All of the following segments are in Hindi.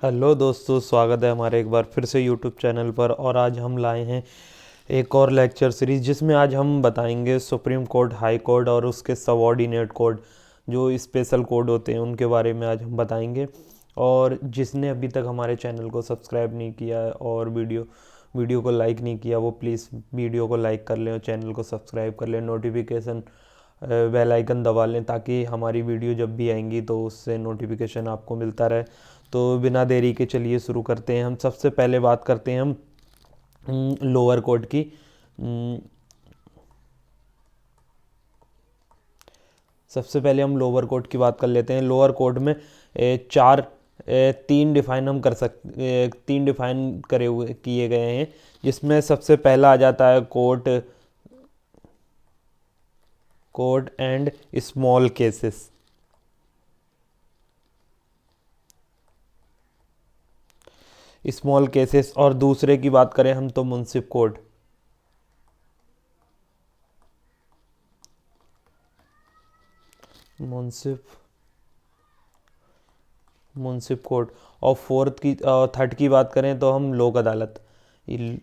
हेलो दोस्तों, स्वागत है हमारे एक बार फिर से यूट्यूब चैनल पर। और आज हम लाए हैं एक और लेक्चर सीरीज जिसमें आज हम बताएंगे सुप्रीम कोर्ट, हाई कोर्ट और उसके सबऑर्डिनेट कोर्ट, जो स्पेशल कोर्ट होते हैं उनके बारे में आज हम बताएंगे। और जिसने अभी तक हमारे चैनल को सब्सक्राइब नहीं किया है और वीडियो को लाइक नहीं किया, वो प्लीज़ वीडियो को लाइक कर लें और चैनल को सब्सक्राइब कर लें। नोटिफिकेशन बेल आइकन दबा लें ताकि हमारी वीडियो जब भी आएंगी तो उससे नोटिफिकेशन आपको मिलता रहे। तो बिना देरी के चलिए शुरू करते हैं। हम सबसे पहले बात करते हैं हम लोअर कोर्ट की। हम्म, सबसे पहले हम लोअर कोर्ट की बात कर लेते हैं। लोअर कोर्ट में चार तीन डिफाइन हम कर सकते, तीन डिफाइन करे हुए किए गए हैं, जिसमें सबसे पहला आ जाता है court and small cases. Small cases और दूसरे की बात करें हम तो मुंसिफ कोर्ट। मुंसिफ मुंसिफ कोर्ट। और थर्ड की बात करें तो हम लोक अदालत। ये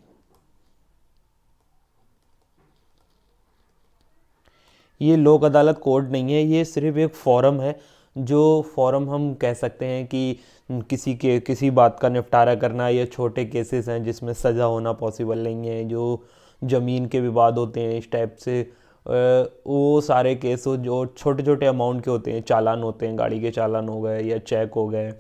ये लोक अदालत कोर्ट नहीं है, ये सिर्फ एक फोरम है। जो फोरम हम कह सकते हैं कि किसी बात का निपटारा करना। ये छोटे केसेस हैं जिसमें सज़ा होना पॉसिबल नहीं है, जो ज़मीन के विवाद होते हैं इस टाइप से। वो सारे केस हो जो छोटे छोटे अमाउंट के होते हैं, चालान होते हैं, गाड़ी के चालान हो गए या चेक हो गए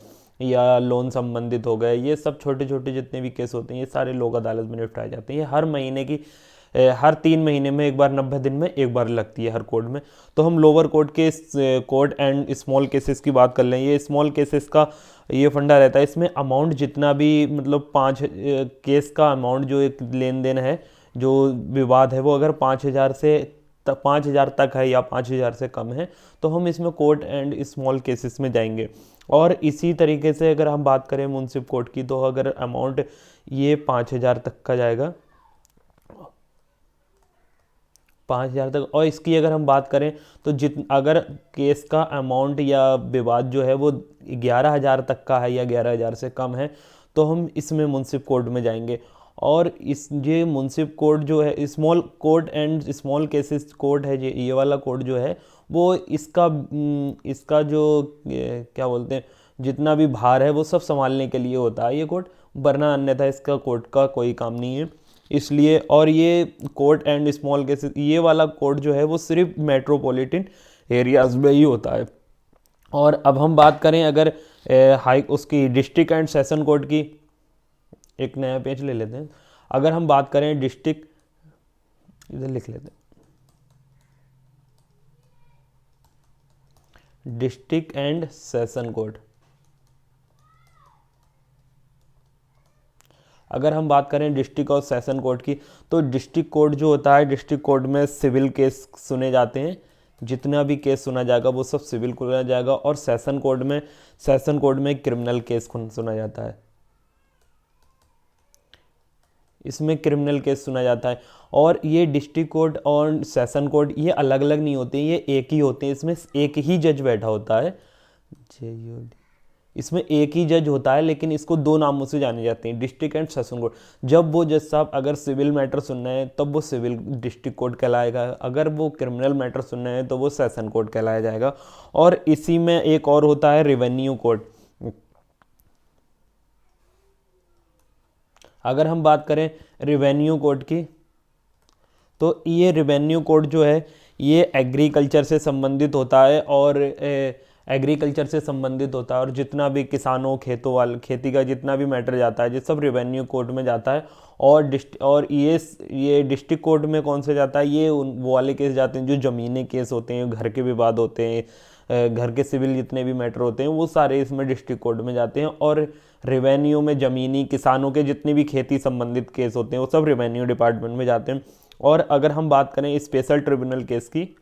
या लोन संबंधित हो गए, ये सब छोटे छोटे जितने भी केस होते हैं ये सारे लोक अदालत में निपटाए जाते हैं। ये हर महीने की हर 3 महीने में एक बार, 90 दिन में एक बार लगती है हर कोर्ट में। तो हम लोअर कोर्ट के कोर्ट एंड स्मॉल केसेस की बात कर लें। ये स्मॉल केसेस का ये फंडा रहता है, इसमें अमाउंट जितना भी मतलब केस का अमाउंट, जो एक लेन देन है, जो विवाद है, वो अगर 5,000 तक है या 5,000 से कम है तो हम इसमें कोर्ट एंड स्मॉल केसेस में जाएंगे। और इसी तरीके से अगर हम बात करें मुंसिफ कोर्ट की, तो अगर अमाउंट ये 5,000 तक का जाएगा, 5,000 तक। और इसकी अगर हम बात करें तो अगर केस का अमाउंट या विवाद जो है वो 11,000 तक का है या 11,000 से कम है तो हम इसमें मुंसिफ कोर्ट में जाएंगे। और इस ये मुंसिफ कोर्ट जो है, small court and small cases court है, ये वाला कोर्ट जो है वो इसका जो क्या बोलते हैं, जितना भी भार है वो सब संभालने के लिए होता है ये कोर्ट, वरना अन्यथा इसका कोर्ट का कोई काम नहीं है। इसलिए, और ये कोर्ट एंड स्मॉल केसेस, ये वाला कोर्ट जो है वो सिर्फ मेट्रोपॉलिटन एरियाज में ही होता है। और अब हम बात करें अगर हाई उसकी डिस्ट्रिक्ट एंड सेशन कोर्ट की, एक नया पेज ले लेते हैं। अगर हम बात करें डिस्ट्रिक्ट, इधर लिख लेते हैं, डिस्ट्रिक्ट एंड सेशन कोर्ट। अगर हम बात करें डिस्ट्रिक्ट और सेशन कोर्ट की, तो डिस्ट्रिक्ट कोर्ट जो होता है, डिस्ट्रिक्ट कोर्ट में सिविल केस सुने जाते हैं। जितना भी केस सुना जाएगा वो सब सिविल को सुना जाएगा। और सेशन कोर्ट में क्रिमिनल केस सुना जाता है, इसमें क्रिमिनल केस सुना जाता है। और ये डिस्ट्रिक्ट कोर्ट और सेशन कोर्ट ये अलग अलग नहीं होते, ये एक ही होते हैं। इसमें एक ही जज बैठा होता है, इसमें एक ही जज होता है, लेकिन इसको दो नामों से जाने जाते हैं, डिस्ट्रिक्ट एंड सेशन कोर्ट। जब वो जज साहब अगर सिविल मैटर सुनना है तब वो सिविल डिस्ट्रिक्ट कोर्ट कहलाएगा, अगर वो क्रिमिनल मैटर सुनना है तो वो सेशन कोर्ट कहलाया जाएगा। और इसी में एक और होता है रेवेन्यू कोर्ट। अगर हम बात करें रेवेन्यू कोर्ट की, तो ये रेवेन्यू कोर्ट जो है ये एग्रीकल्चर से संबंधित होता है। और एग्रीकल्चर से संबंधित होता है, और जितना भी किसानों खेती का जितना भी मैटर जाता है ये सब रेवेन्यू कोर्ट में जाता है। और ये डिस्ट्रिक्ट कोर्ट में कौन से जाता है, ये वो वाले केस जाते हैं जो ज़मीनी केस होते हैं, घर के विवाद होते हैं, घर के सिविल जितने भी मैटर होते हैं वो सारे इसमें डिस्ट्रिक्ट कोर्ट में जाते हैं। और रेवेन्यू में ज़मीनी किसानों के जितने भी खेती संबंधित केस होते हैं वो सब रेवेन्यू डिपार्टमेंट में जाते हैं। और अगर हम बात करें स्पेशल ट्रिब्यूनल केस की,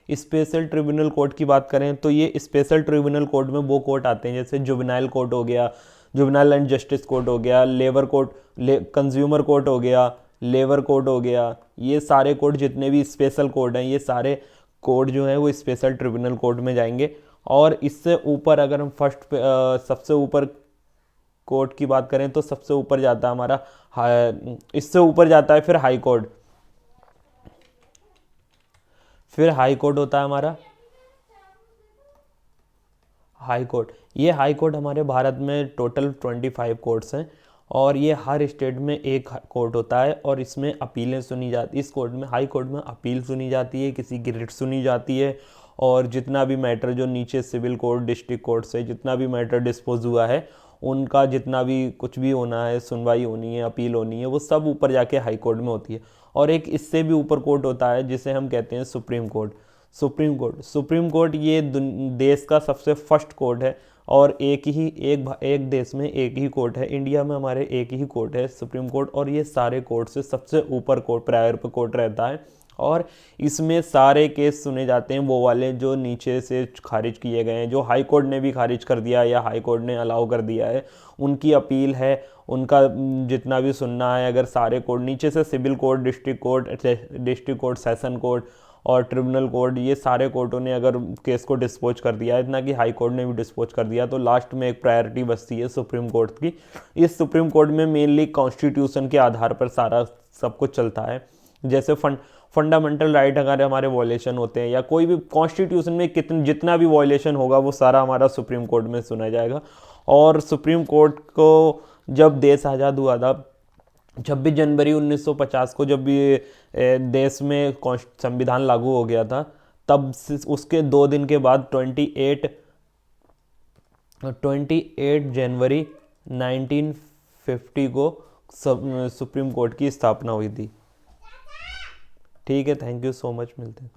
स्पेशल ट्रिब्यूनल कोर्ट की बात करें तो ये स्पेशल ट्रिब्यूनल कोर्ट में वो कोर्ट आते हैं जैसे जुवेनाइल कोर्ट हो गया, जुवेनाइल एंड जस्टिस कोर्ट हो गया, लेबर कोर्ट, कंज्यूमर कोर्ट हो गया, लेबर कोड हो गया, ये सारे कोड जितने भी स्पेशल कोड हैं, ये सारे कोड जो हैं वो स्पेशल ट्रिब्यूनल कोड में जाएंगे। और इससे ऊपर अगर हम सबसे ऊपर कोर्ट की बात करें तो सबसे ऊपर जाता है हमारा इससे ऊपर जाता है फिर हाई कोर्ट। फिर हाई कोर्ट होता है हमारा हाई कोर्ट। ये हाई कोर्ट हमारे भारत में टोटल 25 कोर्ट्स हैं, और ये हर स्टेट में एक कोर्ट होता है, और इसमें अपीलें सुनी जाती, इस कोर्ट में, हाई कोर्ट में अपील सुनी जाती है, किसी की रिट सुनी जाती है, और जितना भी मैटर जो नीचे सिविल कोर्ट, डिस्ट्रिक्ट कोर्ट से जितना भी मैटर डिस्पोज हुआ है, उनका जितना भी कुछ भी होना है, सुनवाई होनी है, अपील होनी है, वो सब ऊपर जाके हाई कोर्ट में होती है। और एक इससे भी ऊपर कोर्ट होता है जिसे हम कहते हैं सुप्रीम कोर्ट। सुप्रीम कोर्ट ये देश का सबसे फर्स्ट कोर्ट है, और एक देश में एक ही कोर्ट है, इंडिया में हमारे एक ही कोर्ट है सुप्रीम कोर्ट, और ये सारे कोर्ट से सबसे ऊपर कोर्ट, प्रायर पर कोर्ट रहता है। और इसमें सारे केस सुने जाते हैं, वो वाले जो नीचे से खारिज किए गए हैं, जो हाई कोर्ट ने भी खारिज कर दिया है या हाई कोर्ट ने अलाउ कर दिया है, उनकी अपील है, उनका जितना भी सुनना है। अगर सारे कोर्ट नीचे से civil court, district court, session court और ट्रिब्यूनल कोर्ट, ये सारे कोर्टों ने अगर केस को डिस्पोज कर दिया है, इतना कि हाई कोर्ट ने भी डिस्पोज कर दिया, तो लास्ट में एक प्रायोरिटी बचती है सुप्रीम कोर्ट की। इस सुप्रीम कोर्ट में मेनली कॉन्स्टिट्यूशन के आधार पर सारा सब कुछ चलता है। जैसे फंडामेंटल राइट अगर हमारे वॉयलेशन होते हैं, या कोई भी कॉन्स्टिट्यूशन में जितना भी वॉयलेशन होगा, वो सारा हमारा सुप्रीम कोर्ट में सुना जाएगा। और सुप्रीम कोर्ट को जब देश आज़ाद हुआ था, 26 जनवरी 1950 को, जब भी देश में संविधान लागू हो गया था, तब उसके 2 दिन के बाद 28 जनवरी 1950 को सुप्रीम कोर्ट की स्थापना हुई थी। ठीक है, थैंक यू सो मच, मिलते हैं।